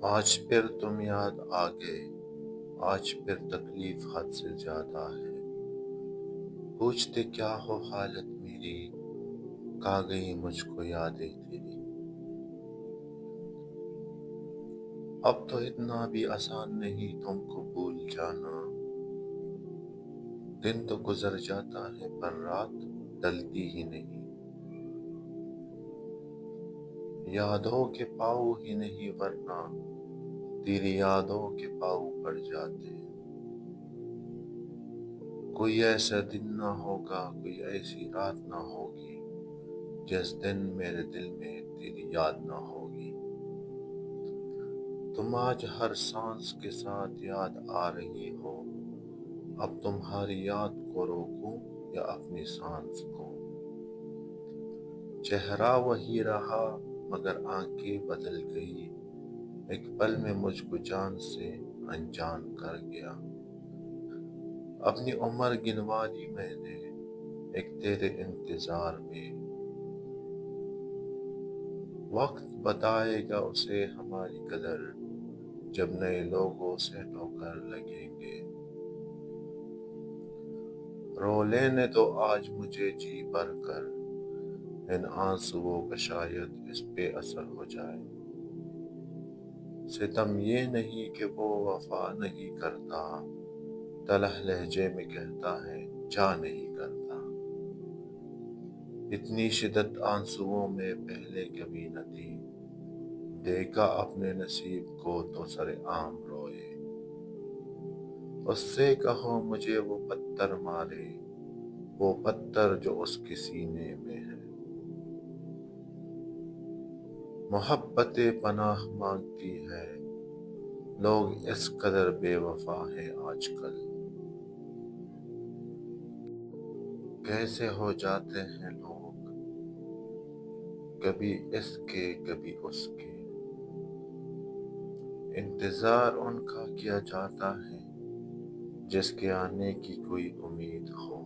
آج پھر تم یاد آ گئے، آج پھر تکلیف حد سے زیادہ ہے۔ پوچھتے کیا ہو حالت میری، کھا گئی مجھ کو یادیں تیری۔ اب تو اتنا بھی آسان نہیں تم کو بھول جانا، دن تو گزر جاتا ہے پر رات ڈلتی ہی نہیں۔ یادوں کے پاؤ ہی نہیں ورنہ تیری یادوں کے پاؤ پڑ جاتے۔ کوئی ایسا دن نہ ہوگا، کوئی ایسی رات نہ ہوگی، جس دن میرے دل میں تیری یاد نہ ہوگی۔ تم آج ہر سانس کے ساتھ یاد آ رہی ہو، اب تمہاری یاد کو روکوں یا اپنی سانس کو۔ چہرہ وہی رہا مگر آنکھیں بدل گئی، ایک پل میں مجھ کو جان سے انجان کر گیا۔ اپنی عمر گنوا دی میں نے ایک تیرے انتظار میں، وقت بتائے گا اسے ہماری قدر، جب نئے لوگوں سے ٹھوکر لگیں گے۔ رو لینے دو آج مجھے جی بھر کر، ان آنسوؤں کا شاید اس پہ اثر ہو جائے۔ ستم یہ نہیں کہ وہ وفا نہیں کرتا، تلخ لہجے میں کہتا ہے جا نہیں کرتا۔ اتنی شدت آنسوؤں میں پہلے کبھی نہ تھی، دیکھا اپنے نصیب کو تو سر عام روئے۔ اس سے کہو مجھے وہ پتھر مارے، وہ پتھر جو اس کے سینے میں ہے۔ محبت پناہ مانگتی ہے، لوگ اس قدر بے وفا ہیں آج کل۔ کیسے ہو جاتے ہیں لوگ، کبھی اس کے کبھی اس کے، انتظار ان کا کیا جاتا ہے جس کے آنے کی کوئی امید ہو۔